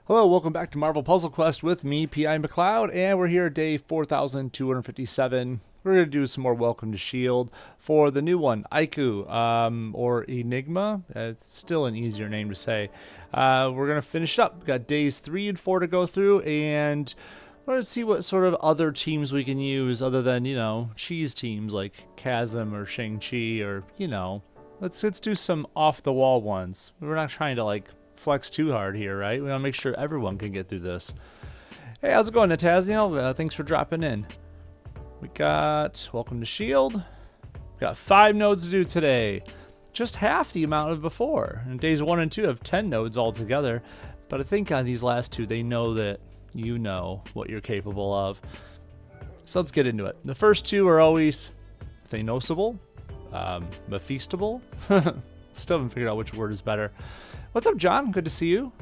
Hello, welcome back to Marvel Puzzle Quest with me, PiMacleod, and we're here at day 4257. We're going to do some more Welcome to S.H.I.E.L.D. for the new one, Aikku, or Enigma. It's still an easier name to say. We're going to finish it up. We've got days 3 and 4 to go through, and we're going to see what sort of other teams we can use other than, cheese teams like Chasm or Shang-Chi or, let's do some off-the-wall ones. We're not trying to, flex too hard here, right? We want to make sure everyone can get through this. Hey, how's it going, Natasniel? Thanks for dropping in. We got Welcome to S.H.I.E.L.D. We got 5 nodes to do today. Just half the amount of before. And days 1 and 2 have 10 nodes altogether. But I think on these last 2, they know that you know what you're capable of. So let's get into it. The first 2 are always Thanosable, Mephistable. Still haven't figured out which word is better. What's up, John? Good to see you.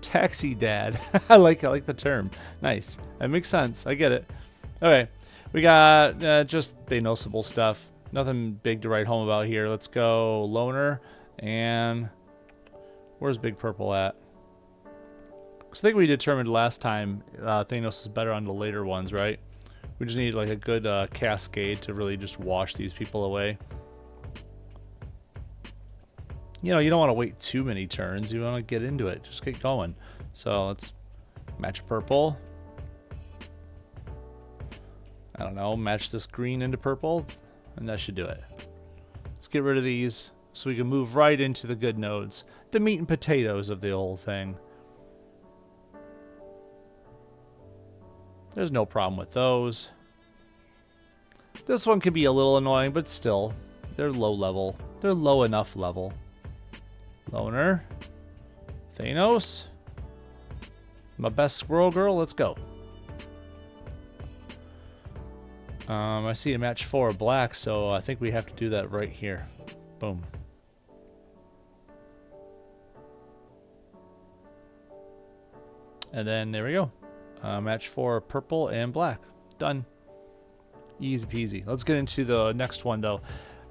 Taxi dad. I like the term. Nice. That makes sense. I get it. Okay. We got just Thanosable stuff. Nothing big to write home about here. Let's go Loner. And where's Big Purple at? Because I think we determined last time Thanos is better on the later ones, right? We just need like a good cascade to really just wash these people away. You don't want to wait too many turns. You want to get into it. Just get going. So let's match a purple. I don't know, match this green into purple, and that should do it. Let's get rid of these so we can move right into the good nodes. The meat and potatoes of the whole thing. There's no problem with those. This one could be a little annoying, but still, they're low level. They're low enough level. Loner. Thanos. My best squirrel girl, let's go. I see a match 4 black, so I think we have to do that right here. Boom. And then there we go. Match 4 purple and black. Done. Easy peasy. Let's get into the next one though.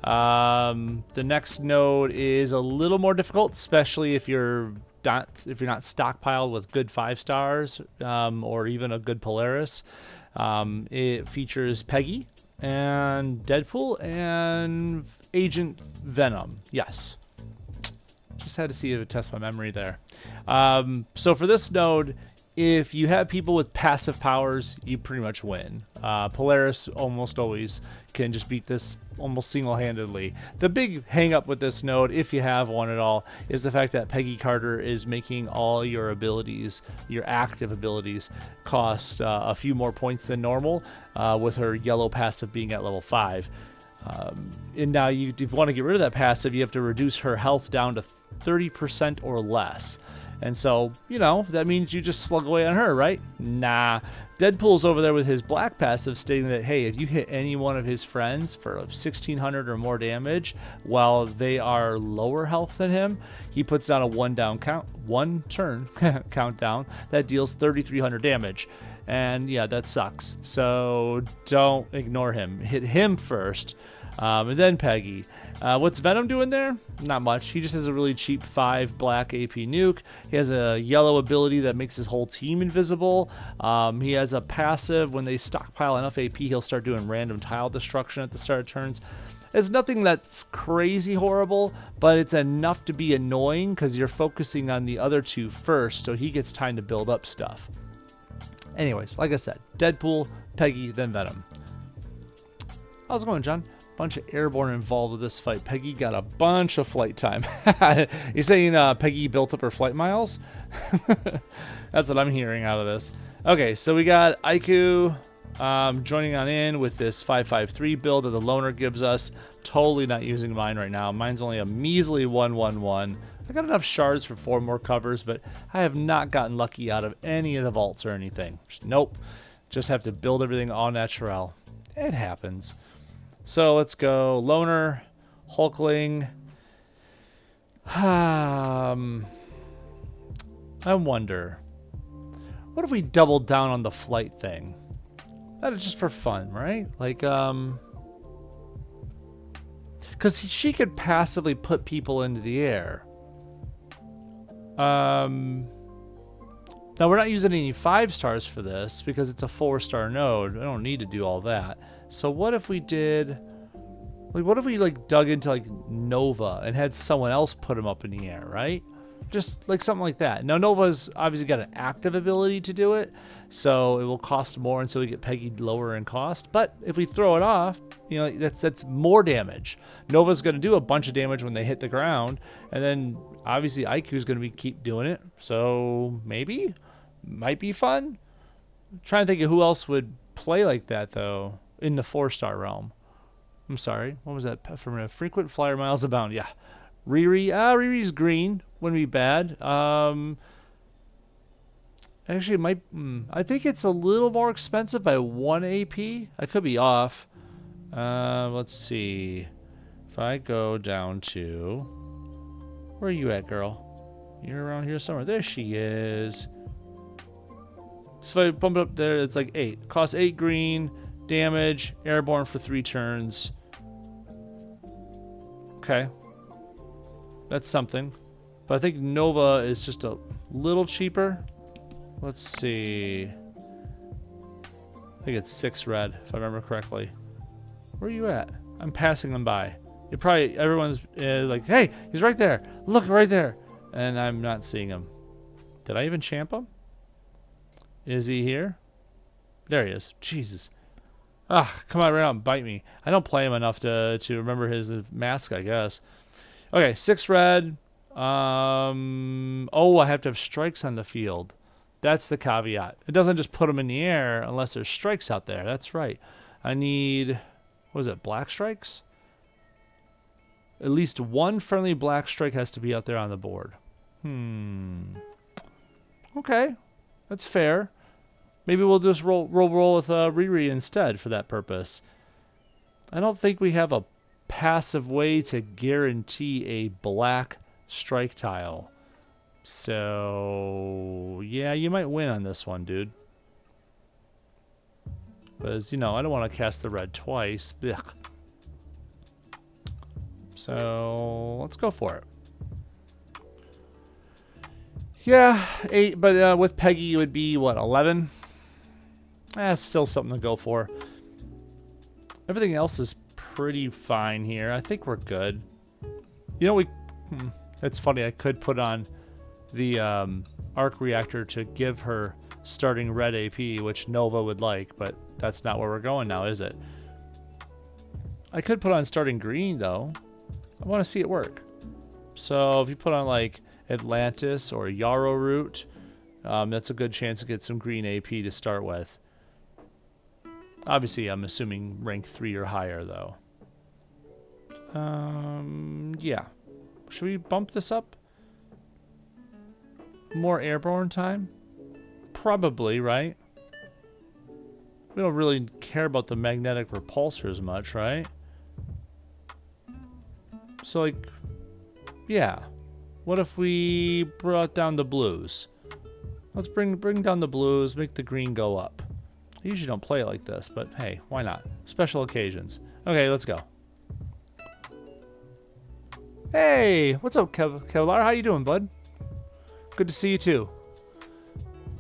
The next node is a little more difficult, especially if you're not stockpiled with good 5 stars or even a good Polaris. It features Peggy and Deadpool and Agent Venom. Yes. Just had to see if it tests my memory there. So for this node, if you have people with passive powers, you pretty much win. Polaris almost always can just beat this almost single-handedly. The big hang-up with this node, if you have one at all, is the fact that Peggy Carter is making all your abilities, your active abilities, cost a few more points than normal, with her yellow passive being at level 5. And now if you want to get rid of that passive, you have to reduce her health down to 30% or less. And so, that means you just slug away on her, right? Nah. Deadpool's over there with his black passive stating that, hey, if you hit any one of his friends for 1,600 or more damage while they are lower health than him, he puts down a one turn countdown that deals 3,300 damage. And yeah, that sucks. So don't ignore him. Hit him first. And then Peggy. What's Venom doing there? Not much. He just has a really cheap 5 black AP nuke. He has a yellow ability that makes his whole team invisible. He has a passive. When they stockpile enough AP, he'll start doing random tile destruction at the start of turns. It's nothing that's crazy horrible, but it's enough to be annoying because you're focusing on the other 2 first, so he gets time to build up stuff. Anyways, like I said, Deadpool, Peggy, then Venom. How's it going, John? Bunch of airborne involved with this fight. Peggy got a bunch of flight time. You saying Peggy built up her flight miles? That's what I'm hearing out of this. Okay, so we got Aikku joining on in with this 553 build that the Loner gives us. Totally not using mine right now. Mine's only a measly 111. I got enough shards for 4 more covers, but I have not gotten lucky out of any of the vaults or anything. Nope. Just have to build everything au naturel. It happens. So let's go Loner, Hulkling. I wonder, what if we doubled down on the flight thing? That is just for fun, right? Because she could passively put people into the air. Now we're not using any 5 stars for this because it's a 4-star node. I don't need to do all that. So what if we did, like, what if we like dug into like Nova and had someone else put them up in the air, right? Just like something like that. Now Nova's obviously got an active ability to do it, so it will cost more until we get Peggy lower in cost. But if we throw it off, you know, that's more damage. Nova's going to do a bunch of damage when they hit the ground, and then obviously Aikku's going to keep doing it. So maybe, might be fun. I'm trying to think of who else would play like that though in the 4-star realm. I'm sorry, what was that? From a frequent flyer miles abound. Yeah, Riri. Riri's green. Wouldn't be bad. Actually, it might. I think it's a little more expensive by 1 AP. I could be off. Let's see. If I go down to, where are you at, girl? You're around here somewhere. There she is. So if I bump it up there, it's like 8. Costs 8 green. Damage. Airborne for 3 turns. Okay. That's something. But I think Nova is just a little cheaper. Let's see. I think it's 6 red, if I remember correctly. Where are you at? I'm passing them by. You probably, everyone's like, hey, he's right there. Look, right there. And I'm not seeing him. Did I even champ him? Is he here? There he is. Jesus. Ah, come on, right out and bite me. I don't play him enough to remember his mask, I guess. Okay, 6 red. Oh, I have to have strikes on the field. That's the caveat. It doesn't just put them in the air unless there's strikes out there. That's right. I need, what is it, black strikes? At least 1 friendly black strike has to be out there on the board. Okay, that's fair. Maybe we'll just roll with Riri instead for that purpose. I don't think we have a passive way to guarantee a black strike tile. So, yeah, you might win on this one, dude. Because, you know, I don't want to cast the red twice. Ugh. So, let's go for it. Yeah, 8, but with Peggy it would be, what, 11? Still something to go for. Everything else is pretty fine here. I think we're good. You know, it's funny, I could put on the arc reactor to give her starting red AP, which Nova would like, but that's not where we're going now, is it? I could put on starting green, though. I want to see it work. So if you put on, like, Atlantis or Yarrow Root, that's a good chance to get some green AP to start with. Obviously, I'm assuming rank 3 or higher, though. Yeah. Should we bump this up? More airborne time? Probably, right? We don't really care about the magnetic repulsors much, right? So, like, yeah. What if we brought down the blues? Let's bring down the blues, make the green go up. I usually don't play it like this, but hey, why not? Special occasions. Okay, let's go. Hey, what's up, Kevlar? How you doing, bud? Good to see you too.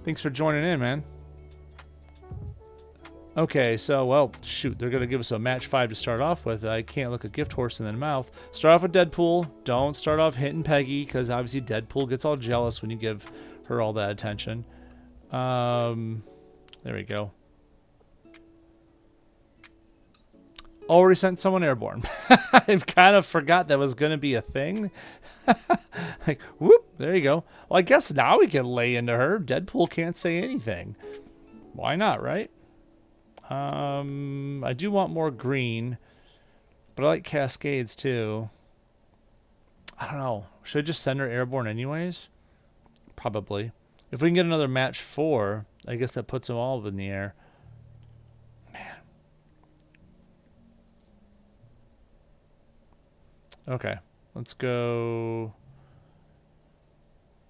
Thanks for joining in, man. Okay, so, well, shoot, they're going to give us a match 5 to start off with. I can't look a gift horse in the mouth. Start off with Deadpool. Don't start off hitting Peggy, because obviously Deadpool gets all jealous when you give her all that attention. There we go. Already sent someone airborne. I've kind of forgot that was going to be a thing. Like, whoop, there you go. Well, I guess now we can lay into her. Deadpool can't say anything. Why not, right? I do want more green, but I like Cascades too. I don't know. Should I just send her airborne anyways? Probably. If we can get another match 4, I guess that puts them all in the air. Man. Okay. Let's go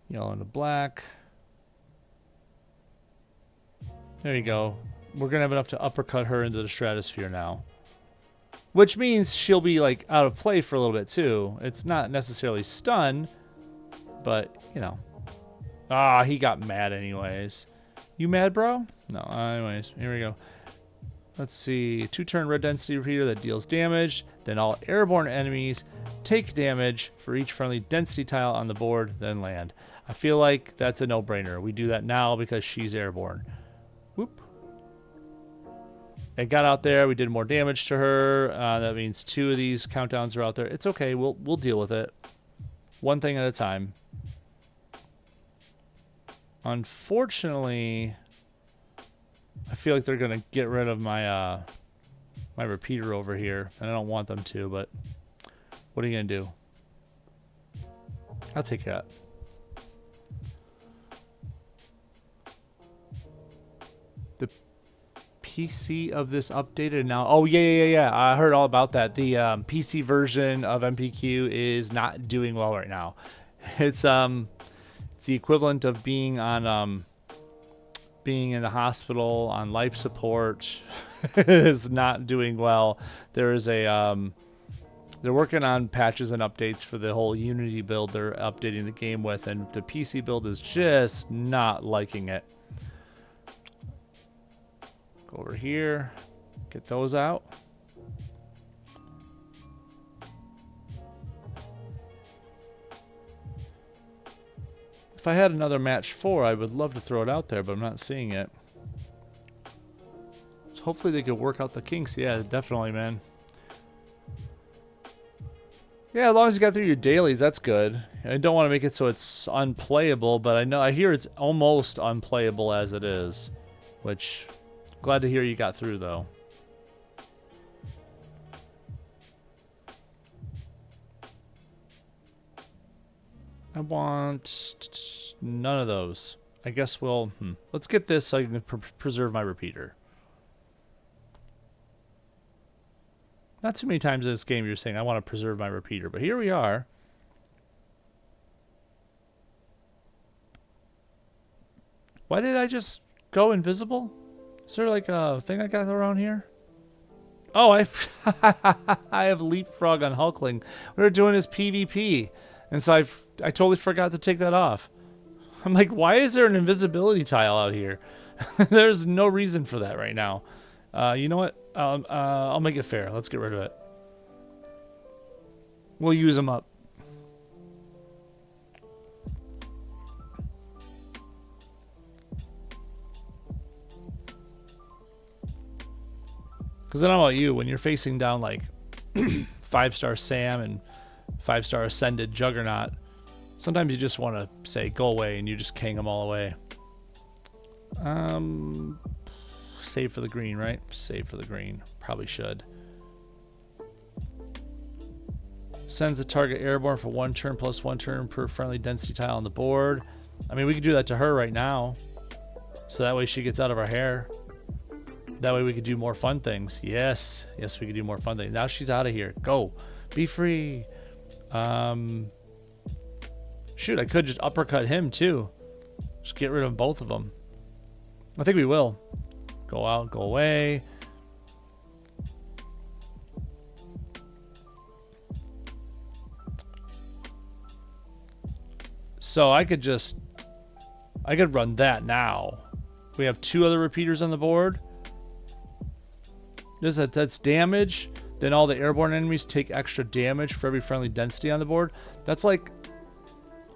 yellow into black. There you go. We're going to have enough to uppercut her into the stratosphere now. Which means she'll be like out of play for a little bit too. It's not necessarily stun, but you know, Ah, he got mad anyways. You mad, bro? No, anyways, here we go. Let's see, 2-turn red density repeater that deals damage. Then all airborne enemies take damage for each friendly density tile on the board, then land. I feel like that's a no-brainer. We do that now because she's airborne. Whoop. It got out there. We did more damage to her. That means 2 of these countdowns are out there. It's okay. We'll deal with it. One thing at a time. Unfortunately, I feel like they're gonna get rid of my my repeater over here, and I don't want them to. But what are you gonna do? I'll take that. The PC of this updated now. Oh yeah. I heard all about that. The PC version of MPQ is not doing well right now. It's the equivalent of being on being in the hospital on life support. It is not doing well. There is a they're working on patches and updates for the whole Unity build they're updating the game with, and the PC build is just not liking it. Go over here, get those out. If I had another match 4, I would love to throw it out there, but I'm not seeing it. So hopefully they could work out the kinks. Yeah, definitely, man. Yeah, as long as you got through your dailies, that's good. I don't want to make it so it's unplayable, but I hear it's almost unplayable as it is, which glad to hear you got through though. I want none of those. I guess we'll let's get this so I can preserve my repeater. Not too many times in this game you're saying I want to preserve my repeater, but here we are. Why did I just go invisible? Is there like a thing I got around here? Oh, I have leapfrog on Hulkling. We were doing this PvP, and so I totally forgot to take that off. I'm like, why is there an invisibility tile out here? There's no reason for that right now. You know what? I'll make it fair. Let's get rid of it. We'll use them up. Because I don't know about you, when you're facing down like 5-star Sam and 5-star Ascended Juggernaut, sometimes you just want to say, go away, and you just king them all away. Save for the green, right? Save for the green. Probably should. Sends the target airborne for 1 turn plus 1 turn per friendly density tile on the board. I mean, we could do that to her right now. So that way she gets out of our hair. That way we could do more fun things. Yes. Yes, we could do more fun things. Now she's out of here. Go. Be free. Shoot, I could just uppercut him too. Just get rid of both of them. I think we will. Go out, go away. So I could run that now. We have 2 other repeaters on the board. That's damage. Then all the airborne enemies take extra damage for every friendly density on the board. That's like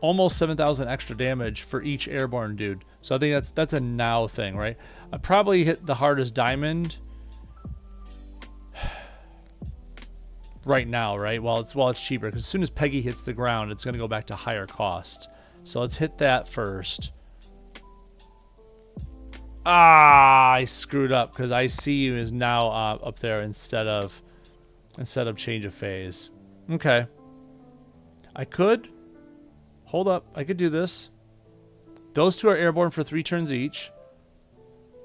almost 7,000 extra damage for each airborne dude. So I think that's a now thing, right? I probably hit the hardest diamond right now, right? While it's cheaper, because as soon as Peggy hits the ground, it's going to go back to higher cost. So let's hit that first. Ah, I screwed up because ICU is now up there instead of change of phase. Okay. I could hold up. I could do this. Those 2 are airborne for 3 turns each.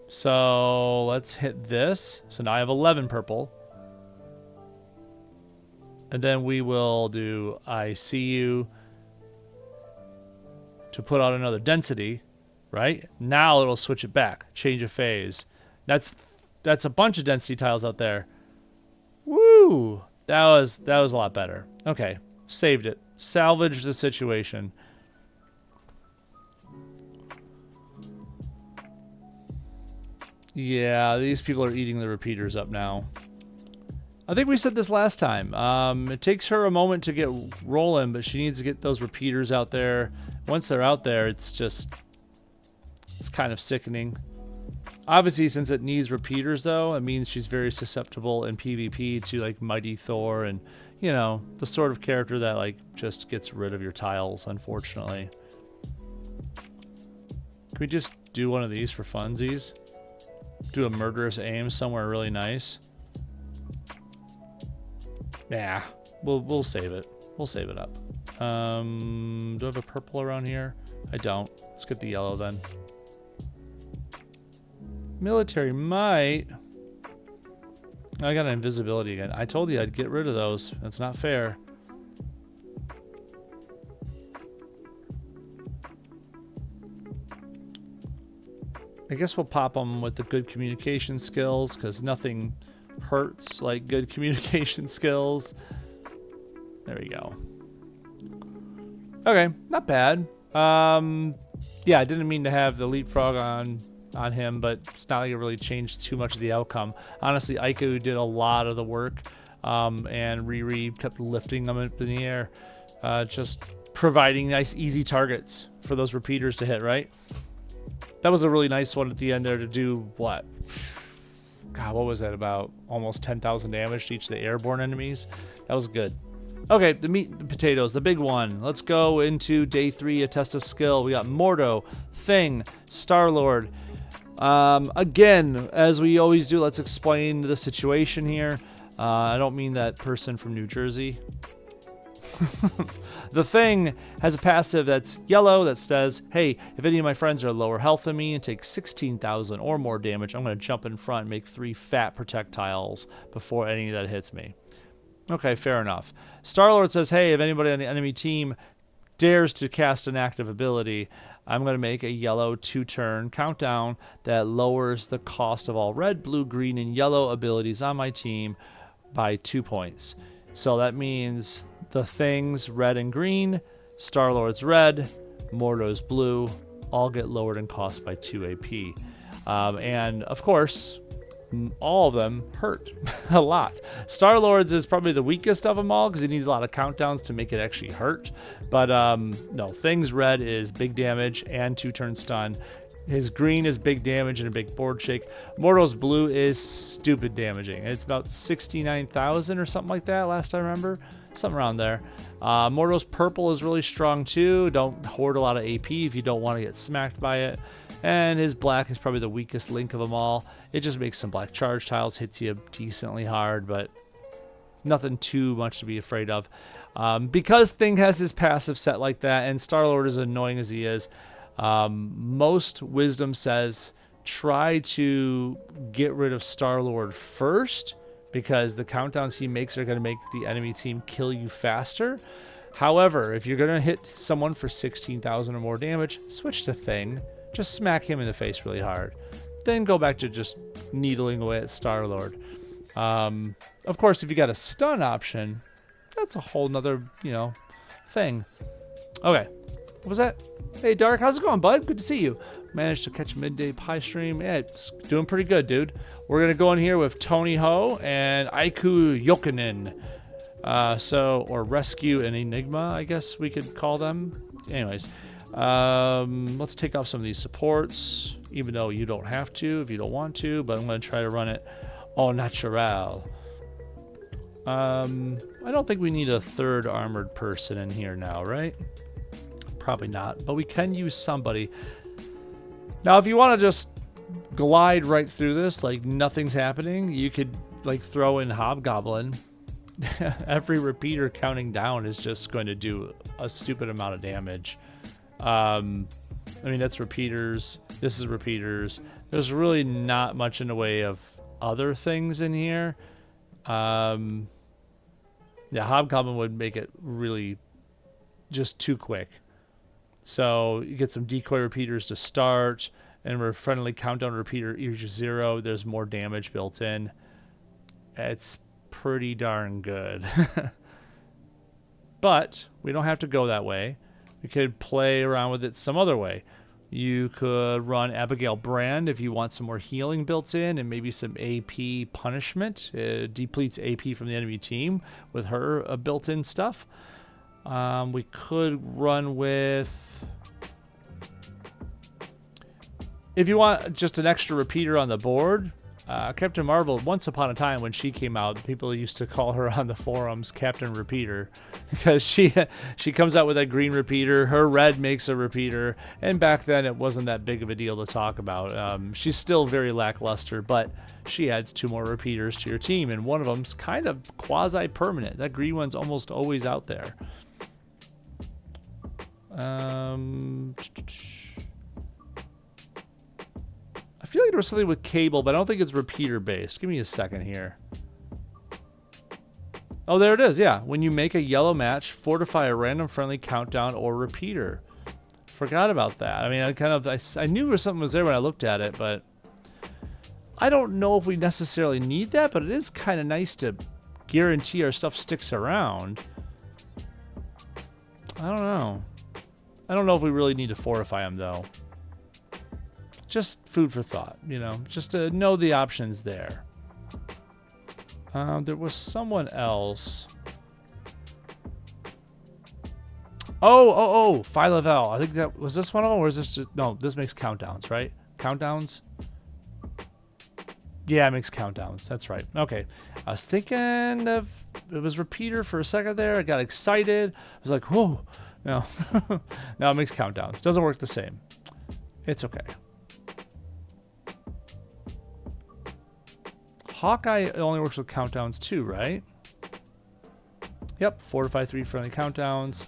So let's hit this. So now I have 11 purple. And then we will do ICU to put out another density. Right? Now it'll switch it back. Change of phase. That's a bunch of density tiles out there. Woo! That was a lot better. Okay. Saved it. Salvaged the situation. Yeah, these people are eating the repeaters up now. I think we said this last time. It takes her a moment to get rolling, but she needs to get those repeaters out there. Once they're out there, it's kind of sickening. Obviously, since it needs repeaters, though, it means she's very susceptible in PvP to, like, Mighty Thor and, you know, the sort of character that, like, just gets rid of your tiles, unfortunately. Can we just do one of these for funsies? Do a murderous aim somewhere really nice? Nah, we'll save it. We'll save it up. Do I have a purple around here? I don't. Let's get the yellow then. Military might. I got an invisibility again. I told you I'd get rid of those. That's not fair. I guess we'll pop them with the good communication skills, because nothing hurts like good communication skills. There we go. Okay, not bad. Yeah, I didn't mean to have the leapfrog on him, but it's not like it really changed too much of the outcome. Honestly, Aikku did a lot of the work, and Riri kept lifting them up in the air, just providing nice, easy targets for those repeaters to hit, right? That was a really nice one at the end there to do, what? God, what was that, about almost 10,000 damage to each of the airborne enemies? That was good. Okay, the meat and the potatoes, the big one. Let's go into day 3, a test of skill. We got Mordo, Thing, Star-Lord. Again, as we always do, let's explain the situation here. I don't mean that person from New Jersey. The Thing has a passive that's yellow that says, hey, if any of my friends are lower health than me and take 16,000 or more damage, I'm going to jump in front and make 3 fat projectiles before any of that hits me. Okay, fair enough. Star-Lord says, hey, if anybody on the enemy team dares to cast an active ability, I'm going to make a yellow 2-turn countdown that lowers the cost of all red, blue, green, and yellow abilities on my team by 2 points. So that means the Thing's red and green, Star-Lord's red, Mordo's blue, all get lowered in cost by 2 AP. And of course, all of them hurt a lot. Star-Lord's is probably the weakest of them all because he needs a lot of countdowns to make it actually hurt. But no, Thing's red is big damage and 2-turn stun. His green is big damage and a big board shake. Mordo's blue is stupid damaging. It's about 69,000 or something like that last I remember. Something around there. Mordo's purple is really strong too. Don't hoard a lot of AP if you don't want to get smacked by it. And his black is probably the weakest link of them all. It just makes some black charge tiles, hits you decently hard, but it's nothing too much to be afraid of. Because Thing has his passive set like that, and Star-Lord is annoying as he is, most wisdom says try to get rid of Star-Lord first, because the countdowns he makes are going to make the enemy team kill you faster. However, if you're going to hit someone for 16,000 or more damage, switch to Thing. Just smack him in the face really hard. Then go back to just needling away at Star-Lord. Of course, if you got a stun option, that's a whole nother, thing. Okay. What was that? Hey, Dark, how's it going, bud? Good to see you. Managed to catch a midday pie stream. Yeah, it's doing pretty good, dude. We're going to go in here with Tony Ho and Aikku Jokinen. Or Rescue and Enigma, I guess we could call them. Anyways. Let's take off some of these supports, even though you don't have to if you don't want to, but I'm going to try to run it au natural. I don't think we need a 3rd armored person in here now, right? Probably not, but we can use somebody. Now, if you want to just glide right through this like nothing's happening, you could like throw in Hobgoblin. Every repeater counting down is just going to do a stupid amount of damage. I mean, that's repeaters. This is repeaters. There's really not much in the way of other things in here. Yeah, Hobgoblin would make it really just too quick. So you get some decoy repeaters to start, and we're friendly countdown repeater each 0. There's more damage built in. It's pretty darn good. But we don't have to go that way. We could play around with it some other way. You could run Abigail Brand if you want some more healing built in and maybe some AP punishment. It depletes AP from the enemy team with her built-in stuff. We could run with... If you want just an extra repeater on the board, Captain Marvel, once upon a time when she came out, people used to call her on the forums Captain Repeater because she comes out with a green repeater, her red makes a repeater, and back then it wasn't that big of a deal to talk about. She's still very lackluster, but she adds 2 more repeaters to your team, and one of them's kind of quasi-permanent. That green one's almost always out there. I feel like there was something with cable, but I don't think it's repeater based. Give me a second here. Oh, there it is. Yeah. When you make a yellow match, fortify a random friendly countdown or repeater. Forgot about that. I mean, I knew something was there when I looked at it, but I don't know if we necessarily need that, but it is kind of nice to guarantee our stuff sticks around. I don't know. I don't know if we really need to fortify them, though. Just food for thought, you know, just to know the options there. There was someone else. Oh, Phylavel. I think that was this one of them, or is this just... No, this makes countdowns, right? Countdowns? Yeah, it makes countdowns. That's right. Okay. I was thinking of... It was repeater for a second there. I got excited. I was like, whoa. No. No, it makes countdowns. Doesn't work the same. It's okay. Hawkeye only works with countdowns too, right? Yep, fortify 3 friendly countdowns.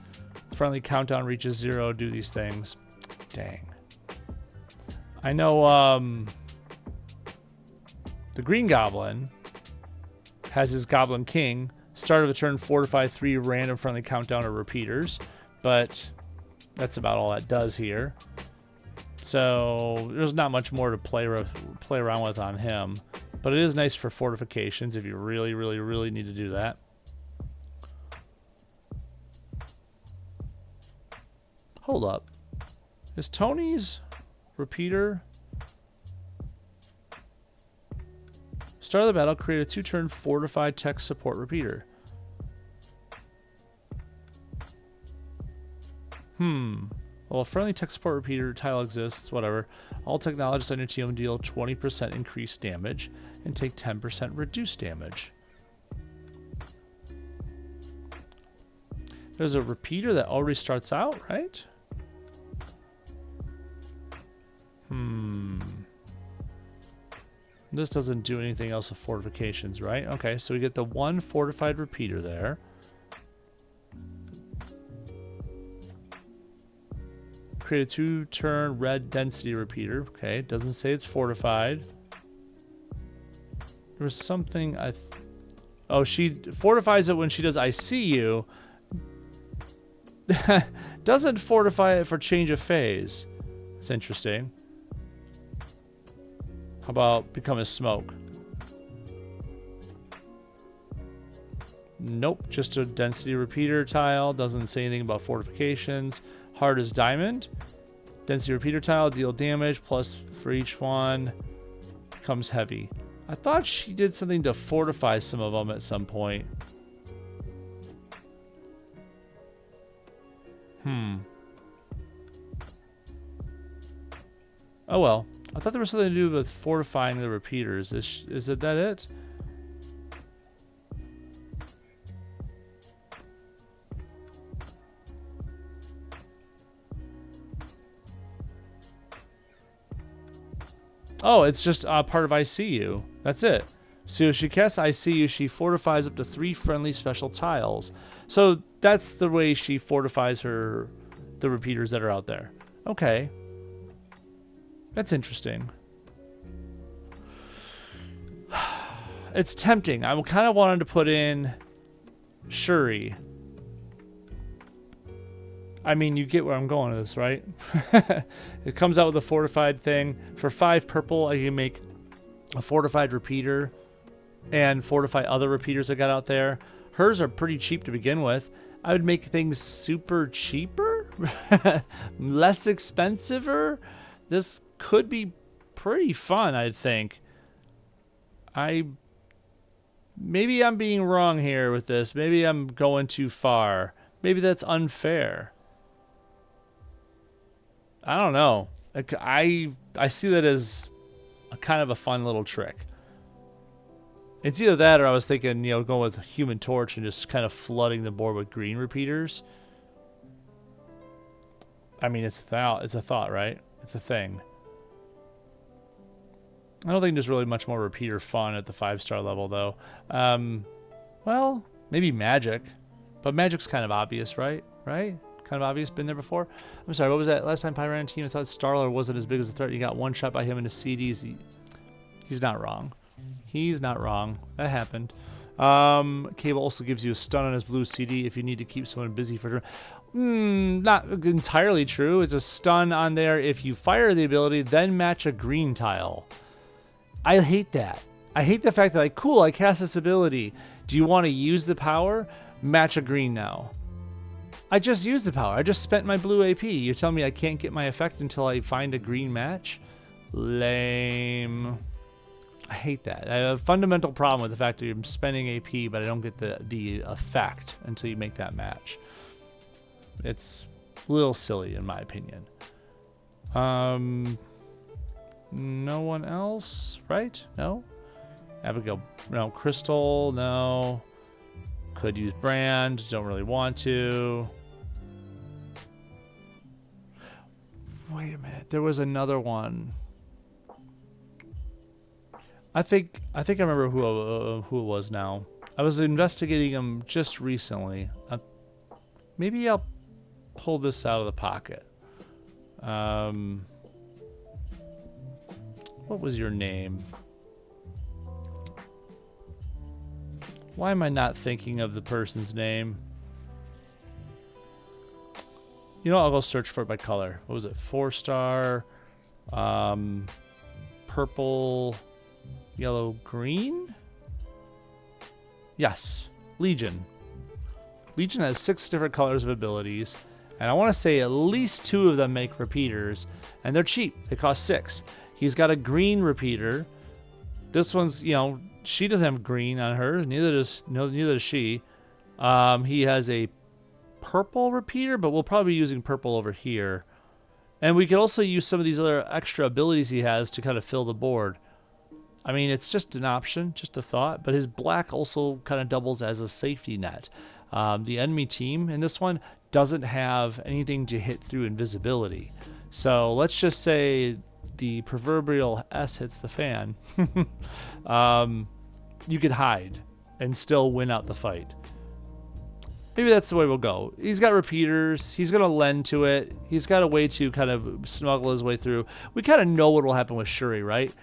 Friendly countdown reaches 0, do these things. Dang. I know the Green Goblin has his Goblin King. Start of the turn, fortify 3 random friendly countdown or repeaters. But that's about all that does here. So there's not much more to play around with on him. But it is nice for fortifications if you really, really, really need to do that. Hold up. Is Tony's repeater? Start of the battle, create a 2-turn fortified tech support repeater. Well, a friendly tech support repeater tile exists, whatever. All technologists on your team deal 20% increased damage and take 10% reduced damage. There's a repeater that already starts out, right? This doesn't do anything else with fortifications, right? Okay, so we get the 1 fortified repeater there. Create a 2-turn red density repeater. Okay, doesn't say it's fortified. There was something oh, she fortifies it when she does I see you. Doesn't fortify it for change of phase. That's interesting. How about become a smoke? Nope, just a density repeater tile. Doesn't say anything about fortifications. Hard as diamond. Density repeater tile, deal damage, plus for each one. Becomes heavy. I thought she did something to fortify some of them at some point. Oh well. I thought there was something to do with fortifying the repeaters. Is it that it? Oh, it's just part of ICU. That's it. So if she casts ICU, she fortifies up to 3 friendly special tiles. So that's the way she fortifies the repeaters that are out there. Okay. That's interesting. It's tempting. I kind of wanted to put in Shuri. I mean, you get where I'm going with this, right? It comes out with a fortified thing. For 5 purple, I can make a fortified repeater and fortify other repeaters I got out there. Hers are pretty cheap to begin with. I would make things super cheaper. less expensive-er. This could be pretty fun, I think. Maybe I'm being wrong here with this. Maybe I'm going too far. Maybe that's unfair. I don't know. I see that as a kind of a fun little trick. It's either that or I was thinking, you know, going with Human Torch and just kind of flooding the board with green repeaters. I mean, it's a thought, right? It's a thing. I don't think there's really much more repeater fun at the 5-star level, though. Well, maybe Magic. But Magic's kind of obvious, right? Right? Kind of obvious, been there before? I'm sorry, what was that? Last time Pi ran a team, I thought Starler wasn't as big as a threat. You got one shot by him in the CDs. He's not wrong. He's not wrong. That happened. Cable also gives you a stun on his blue CD if you need to keep someone busy for... not entirely true. It's a stun on there if you fire the ability, then match a green tile. I hate that. I hate the fact that, like, cool, I cast this ability. Do you want to use the power? Match a green now. I just used the power. I just spent my blue AP. You're telling me I can't get my effect until I find a green match? Lame. I hate that. I have a fundamental problem with the fact that you're spending AP, but I don't get the effect until you make that match. It's a little silly, in my opinion. No one else, right? No? Abigail, no. Crystal, no. Could use Brand, don't really want to. Wait a minute, there was another one. I think I remember who it was now. I was investigating them just recently. Maybe I'll pull this out of the pocket. What was your name? Why am I not thinking of the person's name? You know, I'll go search for it by color. What was it? 4-star, purple, yellow, green? Yes, Legion. Legion has 6 different colors of abilities, and I want to say at least 2 of them make repeaters, and they're cheap. They cost 6. He's got a green repeater. This one's, you know, she doesn't have green on hers. Neither does she. He has a purple repeater, but we'll probably be using purple over here. And we could also use some of these other extra abilities he has to kind of fill the board. I mean, it's just an option, just a thought. But his black also kind of doubles as a safety net. The enemy team in this one doesn't have anything to hit through invisibility. So let's just say the proverbial S hits the fan. You could hide and still win out the fight. Maybe that's the way we'll go. He's got repeaters. He's going to lend to it. He's got a way to kind of smuggle his way through. We kind of know what will happen with Shuri, right?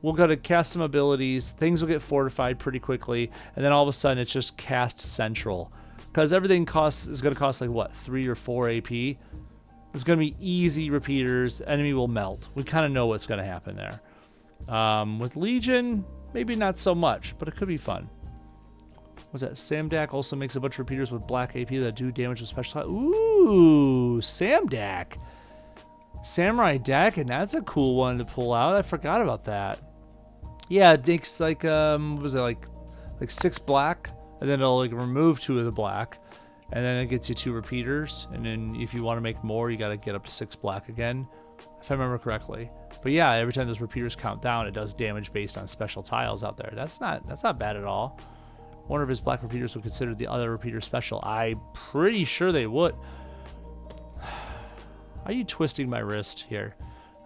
We'll go to cast some abilities. Things will get fortified pretty quickly. And then all of a sudden, it's just cast central. Because everything is going to cost like, what, 3 or 4 AP? It's going to be easy repeaters. Enemy will melt. We kind of know what's going to happen there. With Legion, maybe not so much, but it could be fun. What's that? Samdak also makes a bunch of repeaters with black AP that do damage with special... Ooh, Samdak. Samurai Dak, and that's a cool one to pull out. I forgot about that. Yeah, it makes like, what was it, like 6 black, and then it'll like remove 2 of the black, and then it gets you 2 repeaters, and then if you want to make more, you got to get up to 6 black again, if I remember correctly. But yeah, every time those repeaters count down, it does damage based on special tiles out there. That's not bad at all. One of his black repeaters would consider the other repeater special. I'm pretty sure they would. Are you twisting my wrist here?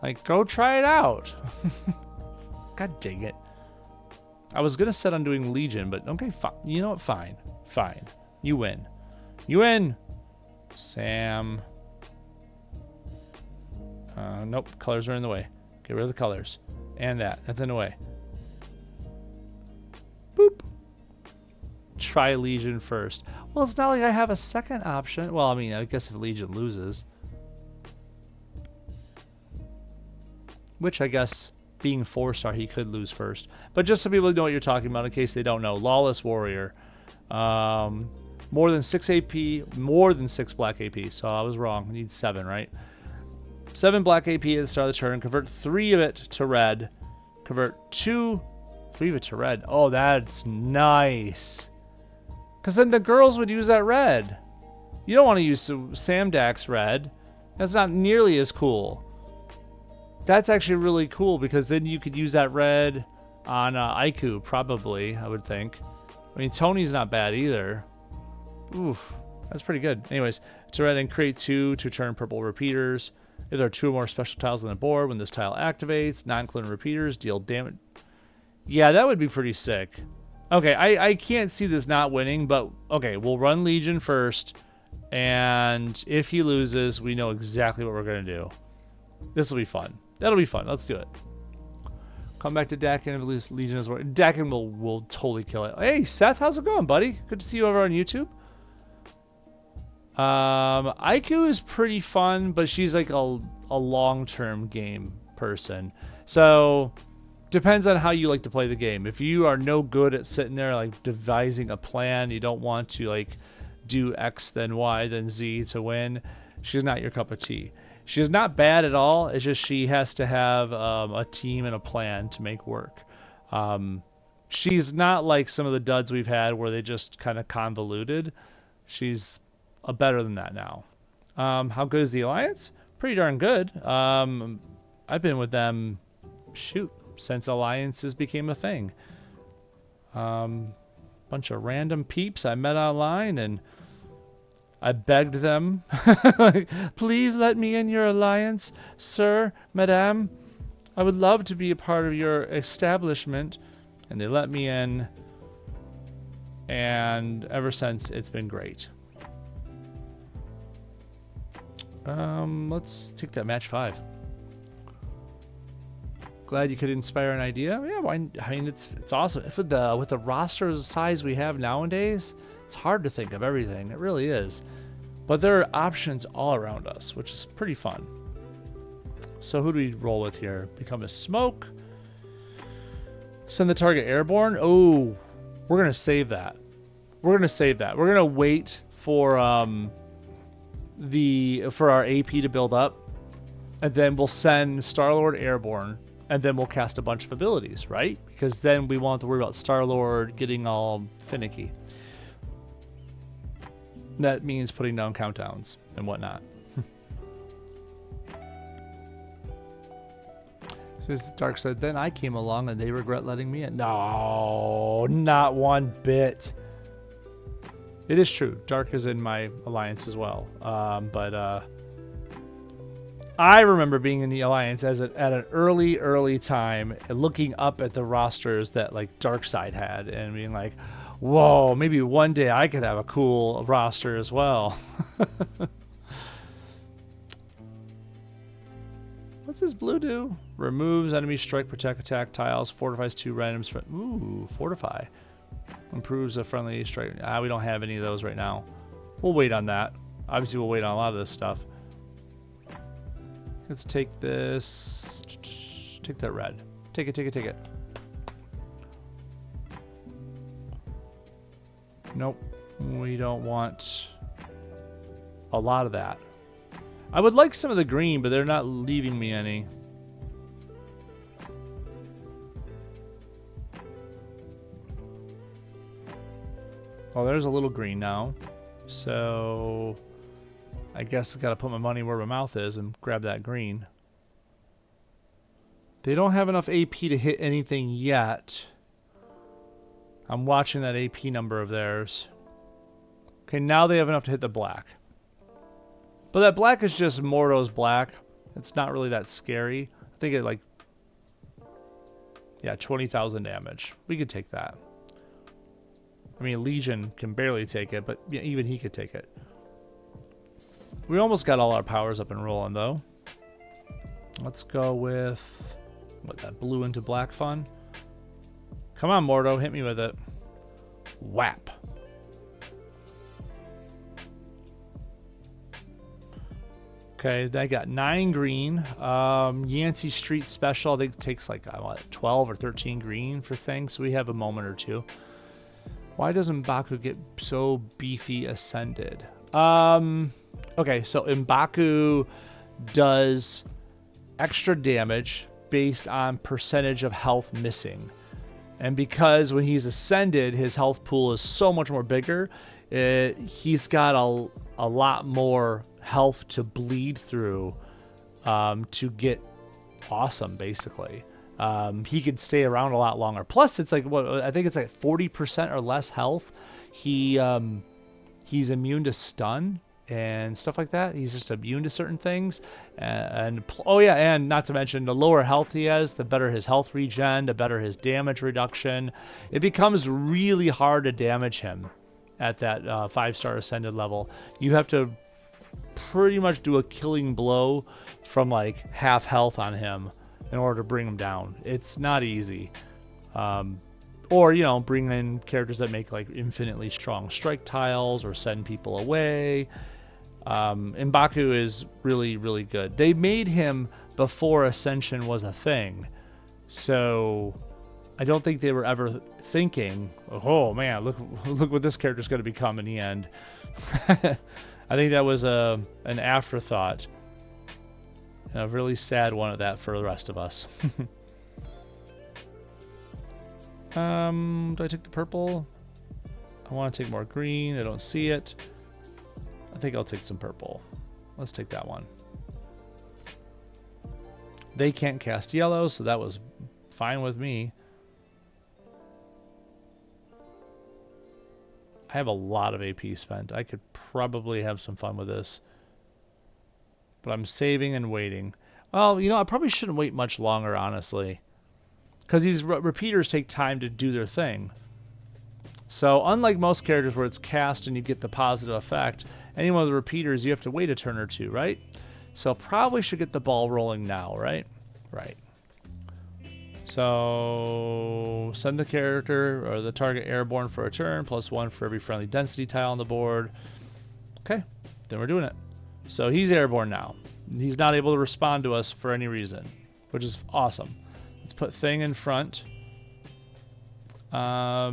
Like, go try it out. God dang it. I was going to set on doing Legion, but okay, fine. You know what? Fine. Fine. You win. You win! Sam. Nope. Colors are in the way. Get rid of the colors. And that. That's in the way. Boop. Try Legion first. Well, it's not like I have a second option. Well, I mean, I guess if Legion loses. Which I guess, being 4-star, he could lose first. But just so people know what you're talking about, in case they don't know. Lawless Warrior. More than 6 AP, more than 6 black AP. So I was wrong. We need 7, right? 7 black AP at the start of the turn. Convert 3 of it to red. Convert 3 of it to red. Oh, that's nice. Because then the girls would use that red. You don't want to use Samdak's red. That's not nearly as cool. That's actually really cool because then you could use that red on Aikku, probably, I would think. I mean, Tony's not bad either. Oof, that's pretty good. Anyways, to red and create 2 to turn purple repeaters. If there are 2 or more special tiles on the board, when this tile activates, non-clone repeaters deal damage. Yeah, that would be pretty sick. Okay, I can't see this not winning, but okay, we'll run Legion first. And if he loses, we know exactly what we're going to do. This will be fun. That'll be fun. Let's do it. Come back to Dakin if Legion is working. Dakin will totally kill it. Hey, Seth, how's it going, buddy? Good to see you over on YouTube. Aikku is pretty fun, but she's like a long-term game person. So, depends on how you like to play the game. If you are no good at sitting there like devising a plan, you don't want to like do X then Y then Z to win, she's not your cup of tea. She's not bad at all. It's just she has to have a team and a plan to make work. She's not like some of the duds we've had where they just kind of convoluted. She's better than that now. How good is the Alliance? Pretty darn good. I've been with them, shoot, since Alliances became a thing. Bunch of random peeps I met online, and I begged them, like, please let me in your alliance, sir, madame. I would love to be a part of your establishment. And they let me in, and ever since it's been great. Let's take that match 5. Glad you could inspire an idea. Yeah, I mean it's awesome. With the roster size we have nowadays, it's hard to think of everything. It really is. But there are options all around us, which is pretty fun. So who do we roll with here? Become a smoke. Send the target airborne. Oh, we're gonna save that. We're gonna wait for our AP to build up, and then we'll send Star-Lord airborne, and then we'll cast a bunch of abilities, right? Because then we won't have to worry about Star-Lord getting all finicky. That means putting down countdowns and whatnot. So Dark said, then I came along and they regret letting me in. No, not one bit. It is true. Dark is in my alliance as well. But I remember being in the alliance at an early time, looking up at the rosters that like Darkseid had and being like, whoa, maybe one day I could have a cool roster as well. What's this blue do? Removes enemy strike, protect, attack tiles, fortifies 2 randoms. Ooh, fortify. Improves a friendly strike. We don't have any of those right now. We'll wait on that. Obviously, we'll wait on a lot of this stuff. Let's take this. Take that red. Take it. Nope. We don't want a lot of that. I would like some of the green, but they're not leaving me any. Oh, there's a little green now. So I guess I gotta put my money where my mouth is and grab that green. They don't have enough AP to hit anything yet. I'm watching that AP number of theirs. Okay, now they have enough to hit the black. But that black is just Mordo's black. It's not really that scary. I think it like, yeah, 20,000 damage. We could take that. I mean, Legion can barely take it, but yeah, even he could take it. We almost got all our powers up and rolling, though. Let's go with, what, that blue into black fun? Come on, Mordo, hit me with it. Whap. Okay, I got 9 green. Yancey Street Special, I think it takes like, what, 12 or 13 green for things, so we have a moment or two. Why doesn't M'Baku get so beefy ascended? Okay, so M'Baku does extra damage based on percentage of health missing. And because when he's ascended, his health pool is so much more bigger, he's got a lot more health to bleed through to get awesome, basically. He could stay around a lot longer. Plus, it's like, what, I think it's like 40% or less health. He's immune to stun and stuff like that. He's just immune to certain things. And oh yeah, and not to mention, the lower health he has, the better his health regen, the better his damage reduction. It becomes really hard to damage him at that 5-star ascended level. You have to pretty much do a killing blow from like half health on him in order to bring him down. It's not easy. Or, you know, bring in characters that make like infinitely strong strike tiles or send people away. M'Baku is really, really good. They made him before Ascension was a thing. So I don't think they were ever thinking, oh man, look what this character's going to become in the end. I think that was an afterthought. And a really sad one at that for the rest of us. Do I take the purple? I want to take more green. I don't see it. I think I'll take some purple. Let's take that one. They can't cast yellow, so that was fine with me. I have a lot of AP spent. I could probably have some fun with this. But I'm saving and waiting. Well, you know, I probably shouldn't wait much longer, honestly. Because these repeaters take time to do their thing. So unlike most characters where it's cast and you get the positive effect, any one of the repeaters you have to wait a turn or two, right? So probably should get the ball rolling now, right? Right. So send the character or the target airborne for a turn, +1 for every friendly density tile on the board. Okay, then we're doing it. So he's airborne now. He's not able to respond to us for any reason, which is awesome. Let's put thing in front. I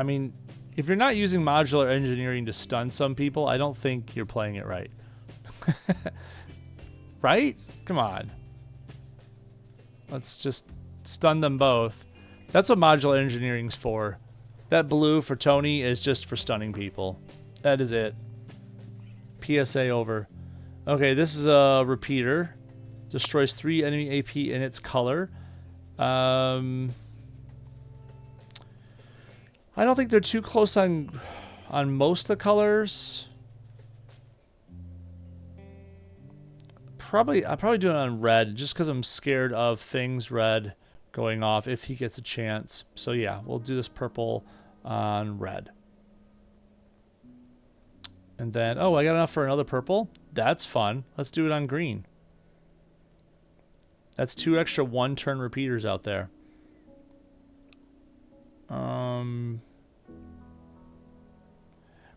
mean, if you're not using modular engineering to stun some people, I don't think you're playing it right. Right? Come on. Let's just stun them both. That's what modular engineering's for. That blue for Tony is just for stunning people. That is it. PSA over. Okay, this is a repeater. Destroys 3 enemy AP in its color. I don't think they're too close on most of the colors. I'll probably do it on red just because I'm scared of things red going off if he gets a chance. So yeah, we'll do this purple on red. And then, oh, I got enough for another purple. That's fun. Let's do it on green. That's 2 extra 1-turn repeaters out there.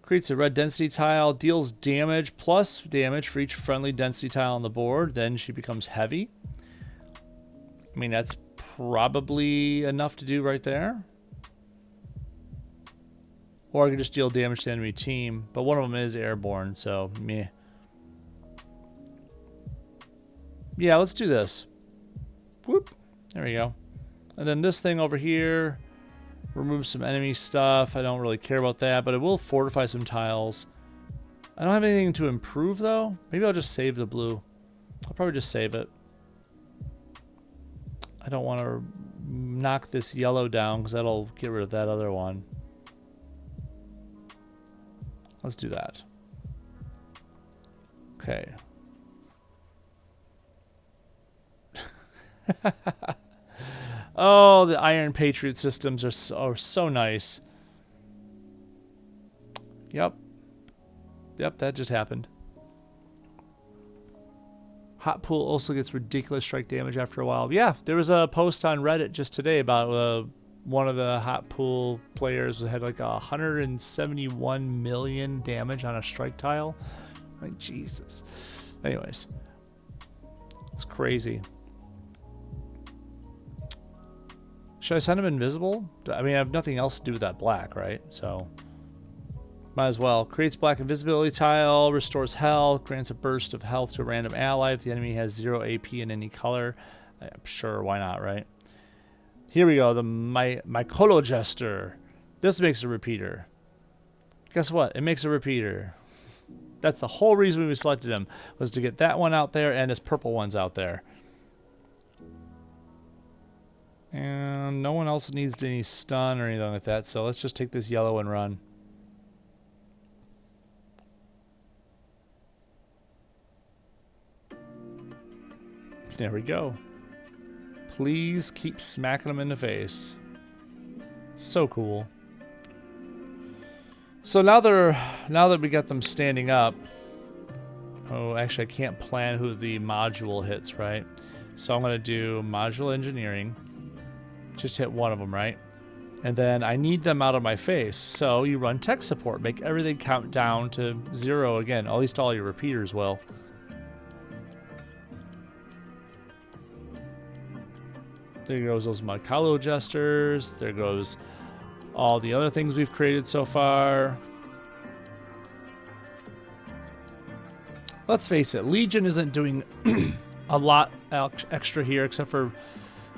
Creates a red density tile, deals damage plus damage for each friendly density tile on the board. Then she becomes heavy. I mean, that's probably enough to do right there. Or I could just deal damage to the enemy team. But one of them is airborne, so meh. Yeah, let's do this. Whoop. There we go. And then this thing over here. Remove some enemy stuff. I don't really care about that, but it will fortify some tiles. I don't have anything to improve, though. Maybe I'll just save the blue. I'll probably just save it. I don't want to knock this yellow down because that'll get rid of that other one. Let's do that. Okay. Oh, the Iron Patriot systems are so nice. Yep. Yep, that just happened. Hot Pool also gets ridiculous strike damage after a while. Yeah, there was a post on Reddit just today about one of the Hot Pool players who had like 171 million damage on a strike tile. Like, Jesus. Anyways. It's crazy. Should I send him invisible? I mean, I have nothing else to do with that black, right? So, might as well. Creates black invisibility tile, restores health, grants a burst of health to a random ally if the enemy has 0 AP in any color. I'm sure, why not, right? Here we go, the Mycolo Jester. This makes a repeater. Guess what? It makes a repeater. That's the whole reason we selected him, was to get that one out there and his purple ones out there. And no one else needs any stun or anything like that, so let's just take this yellow and run. There we go. Please keep smacking them in the face. So cool. So now that we got them standing up. Oh, actually I can't plan who the module hits, right? So I'm gonna do module engineering. Just hit one of them, right? And then I need them out of my face. So you run tech support, make everything count down to 0 again. At least all your repeaters will. There goes those Mycolo Jesters. There goes all the other things we've created so far. Let's face it, Legion isn't doing a lot extra here except for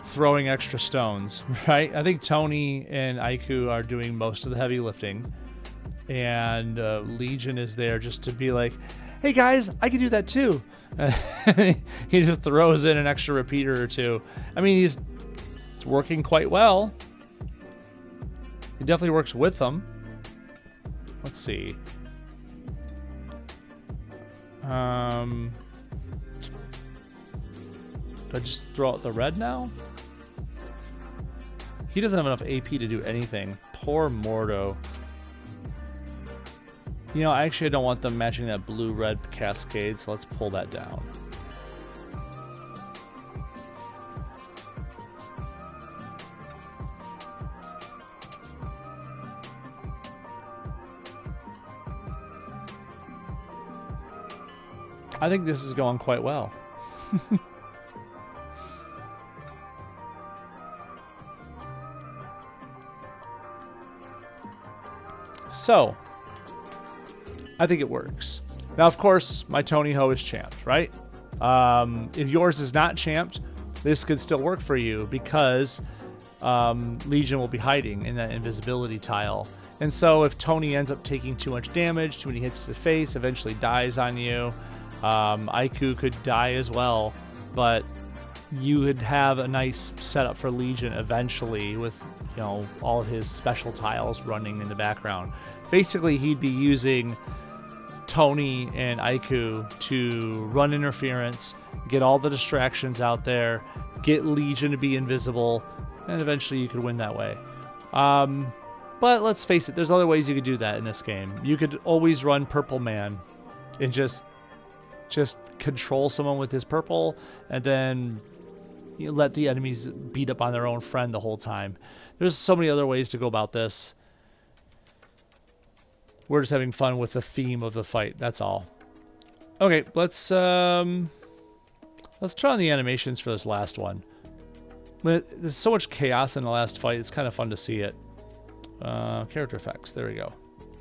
throwing extra stones, right? I think Tony and Aikku are doing most of the heavy lifting. And Legion is there just to be like, hey guys, I can do that too. He just throws in an extra repeater or two. I mean, it's working quite well. He definitely works with them. Let's see. Do I just throw out the red now? He doesn't have enough AP to do anything. Poor Mordo. You know, actually I don't want them matching that blue-red cascade, so let's pull that down. I think this is going quite well. So, I think it works. Now, of course, my Tony Ho is champed, right? If yours is not champed, this could still work for you because Legion will be hiding in that invisibility tile. And so if Tony ends up taking too much damage, too many hits to the face, eventually dies on you, Aikku could die as well, but you would have a nice setup for Legion eventually with, you know, all of his special tiles running in the background. Basically, he'd be using Tony and Aikku to run interference, get all the distractions out there, get Legion to be invisible, and eventually you could win that way. But let's face it, there's other ways you could do that in this game. You could always run Purple Man and just control someone with his purple, and then you let the enemies beat up on their own friend the whole time. There's so many other ways to go about this. We're just having fun with the theme of the fight, that's all. Okay, let's try on the animations for this last one. There's so much chaos in the last fight, it's kind of fun to see it. Character effects, there we go.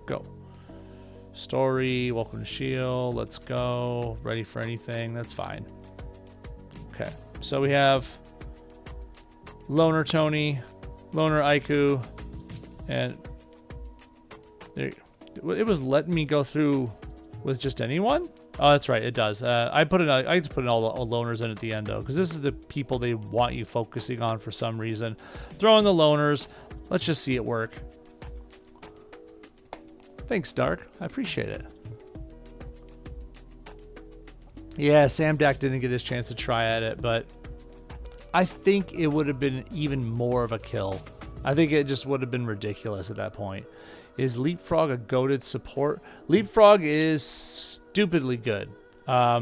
Go. Story, welcome to Shield, let's go. Ready for anything, that's fine. Okay, so we have Loner Tony, Loner Aikku, and there you go. It was letting me go through with just anyone? Oh, that's right, it does. I just put in all the loners in at the end though, because this is the people they want you focusing on for some reason. Throw in the loners. Let's just see it work. Thanks, Dark. I appreciate it. Yeah, Sam Dak didn't get his chance to try at it, but I think it would have been even more of a kill. I think it just would have been ridiculous at that point. Is Leapfrog a goated support? Leapfrog is stupidly good,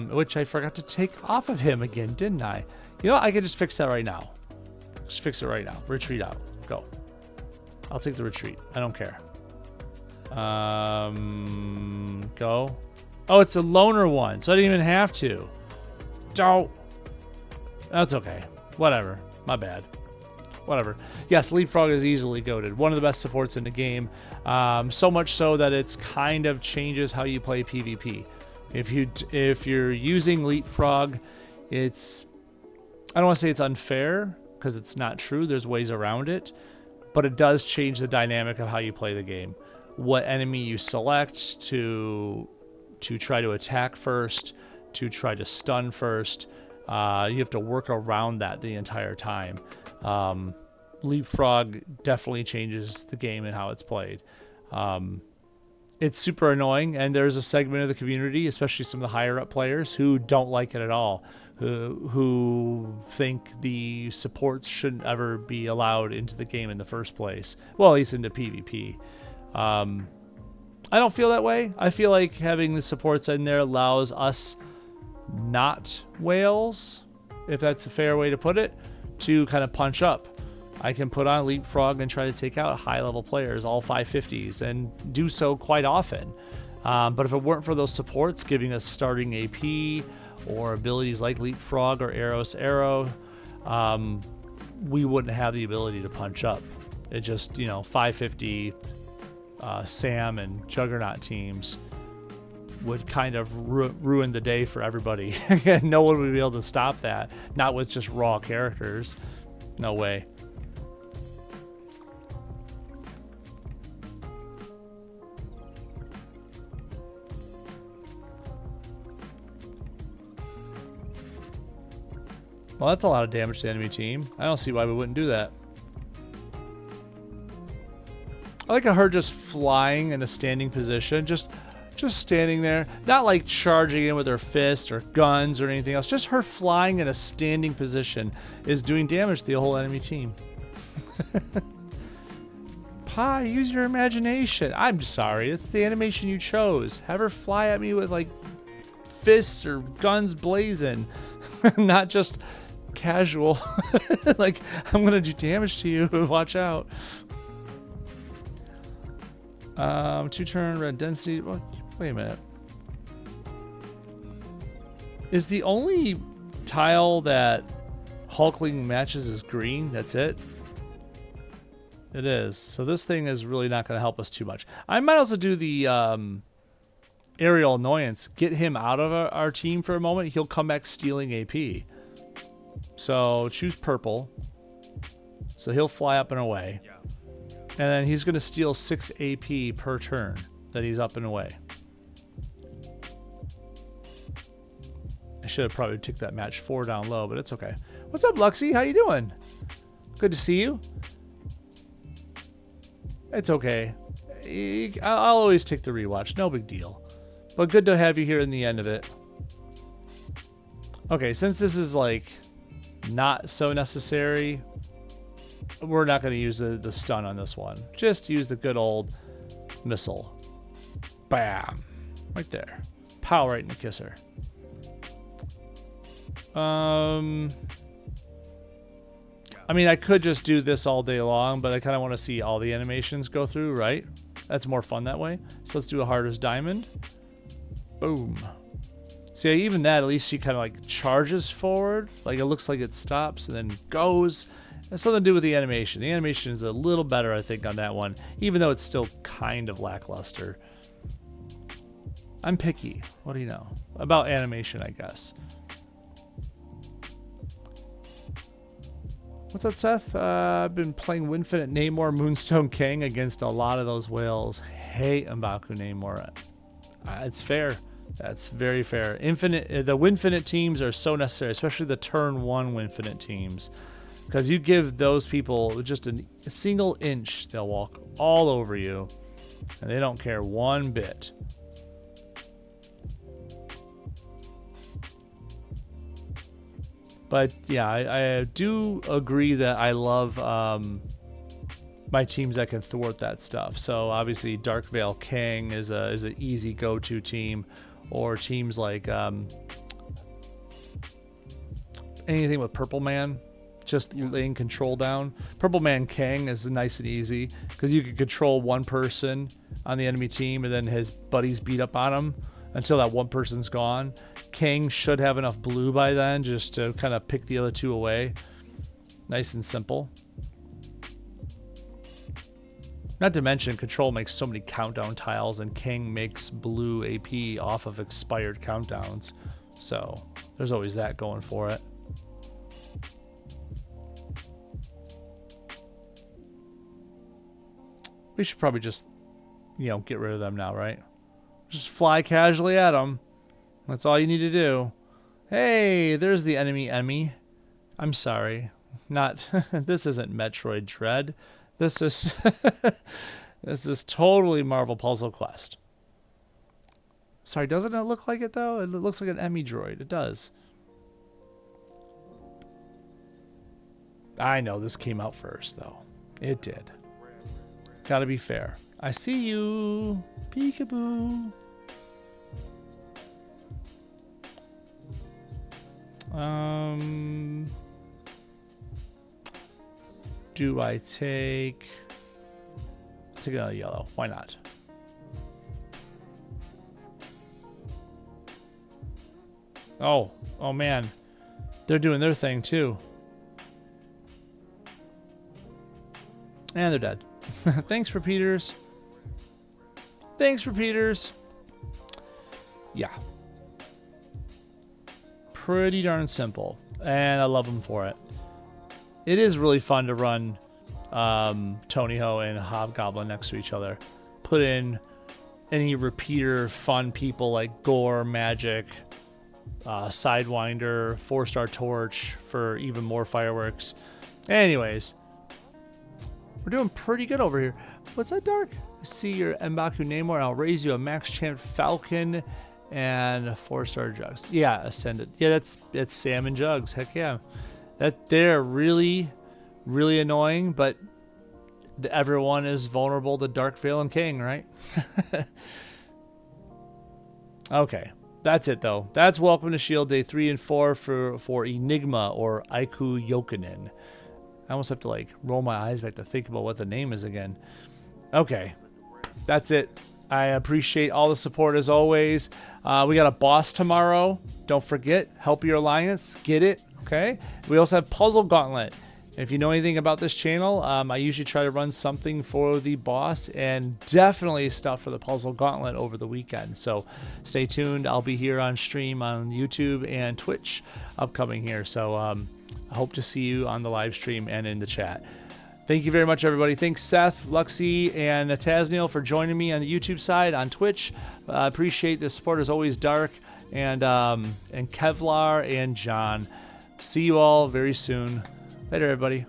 which I forgot to take off of him again, didn't I? You know what? I can just fix that right now. Just fix it right now. Retreat out. Go. I'll take the retreat. I don't care. Go. Oh, it's a loner one, so I didn't even have to. Don't. That's okay. Whatever. My bad. whatever. Yes, Leapfrog is easily goated. One of the best supports in the game. So much so that it's kind of changes how you play PvP. If you're using Leapfrog, it's, I don't want to say it's unfair, because it's not true. There's ways around it, but it does change the dynamic of how you play the game. What enemy you select to try to attack first, to try to stun first. You have to work around that the entire time. Leapfrog definitely changes the game and how it's played. It's super annoying, and there's a segment of the community, especially some of the higher up players, who don't like it at all, who think the supports shouldn't ever be allowed into the game in the first place. Well, at least into PvP. I don't feel that way. I feel like having the supports in there allows us not whales, if that's a fair way to put it, to kind of punch up. I can put on Leapfrog and try to take out high-level players, all 550s, and do so quite often. But if it weren't for those supports giving us starting AP or abilities like Leapfrog or Eros Arrow, we wouldn't have the ability to punch up. It just, 550 Sam and Juggernaut teams would kind of ruin the day for everybody. No one would be able to stop that. Not with just raw characters. No way. Well, that's a lot of damage to the enemy team. I don't see why we wouldn't do that. I like her just flying in a standing position, just standing there, not like charging in with her fists or guns or anything else. Just her flying in a standing position is doing damage to the whole enemy team. Pi, use your imagination. I'm sorry, it's the animation you chose. Have her fly at me with like fists or guns blazing, not just casual. Like, I'm gonna do damage to you. Watch out. 2-turn red density. Well, wait a minute. Is the only tile that Hulkling matches is green? That's it? It is. So this thing is really not going to help us too much. I might also do the aerial annoyance. Get him out of our team for a moment. He'll come back stealing AP. So choose purple. So he'll fly up and away. And then he's going to steal 6 AP per turn that he's up and away. I should have probably took that match 4 down low, but it's okay. What's up, Luxie? How you doing? Good to see you. It's okay. I'll always take the rewatch. No big deal. But good to have you here in the end of it. Okay, since this is like not so necessary, we're not going to use the stun on this one. Just use the good old missile. Bam! Right there. Pow right in the kisser. I mean, I could just do this all day long, but I kind of want to see all the animations go through, right? That's more fun that way. So let's do a hardest diamond. Boom. See, even that, at least she kind of like charges forward. Like it looks like it stops and then goes. That's something to do with the animation. The animation is a little better, I think, on that one, even though it's still kind of lackluster. I'm picky. What do you know? About animation, I guess. What's up, Seth? I've been playing Winfinite Namor Moonstone King against a lot of those whales. Hate MPQ Namor. It's fair. That's very fair. The Winfinite teams are so necessary, especially the turn 1 Winfinite teams. Because you give those people just a single inch, they'll walk all over you. And they don't care one bit. But yeah, I do agree that I love my teams that can thwart that stuff. So obviously Dark Veil King is an easy go-to team, or teams like anything with Purple Man, just laying control down. Purple Man King is nice and easy because you can control one person on the enemy team and then his buddies beat up on him until that one person's gone. King should have enough blue by then just to kind of pick the other two away. Nice and simple. Not to mention, Control makes so many countdown tiles, and King makes blue AP off of expired countdowns. So there's always that going for it. We should probably just, you know, get rid of them now, right? Just fly casually at them. That's all you need to do. Hey, there's the enemy. I'm sorry. Not this isn't Metroid Dread. This is this is totally Marvel Puzzle Quest. Sorry, doesn't it look like it though? It looks like an Emmy droid. It does. I know this came out first though. It did. Gotta be fair. I see you, peekaboo. Do I take? I'll take another yellow. Why not? Oh man, they're doing their thing too, and they're dead. Thanks for Peters. Thanks for Peters. Yeah. Pretty darn simple. And I love them for it. It is really fun to run Tony Ho and Hobgoblin next to each other. Put in any repeater fun people like Gore, Magic, Sidewinder, 4-star Torch for even more fireworks. Anyways. We're doing pretty good over here. What's that, Dark? See your MPQ Namor. I'll raise you a Max Champ Falcon and a 4-star Jugs. Yeah, Ascended. Yeah, that's Sam and Jugs. Heck yeah. They're really, really annoying, but everyone is vulnerable to Dark Veil and King, right? Okay, that's it though. That's Welcome to Shield Day 3 and 4 for Enigma or Aikku Yokonin. I almost have to like roll my eyes back to think about what the name is again. Okay, that's it. I appreciate all the support as always. We got a boss tomorrow. Don't forget, help your alliance. Get it, okay? We also have Puzzle Gauntlet. If you know anything about this channel, I usually try to run something for the boss and definitely stuff for the Puzzle Gauntlet over the weekend. So stay tuned. I'll be here on stream on YouTube and Twitch upcoming here. So I hope to see you on the live stream and in the chat. Thank you very much, everybody. Thanks, Seth, Luxy, and Tazniel for joining me on the YouTube side, on Twitch. Appreciate the support as always, Dark, and Kevlar, and John. See you all very soon. Later, everybody.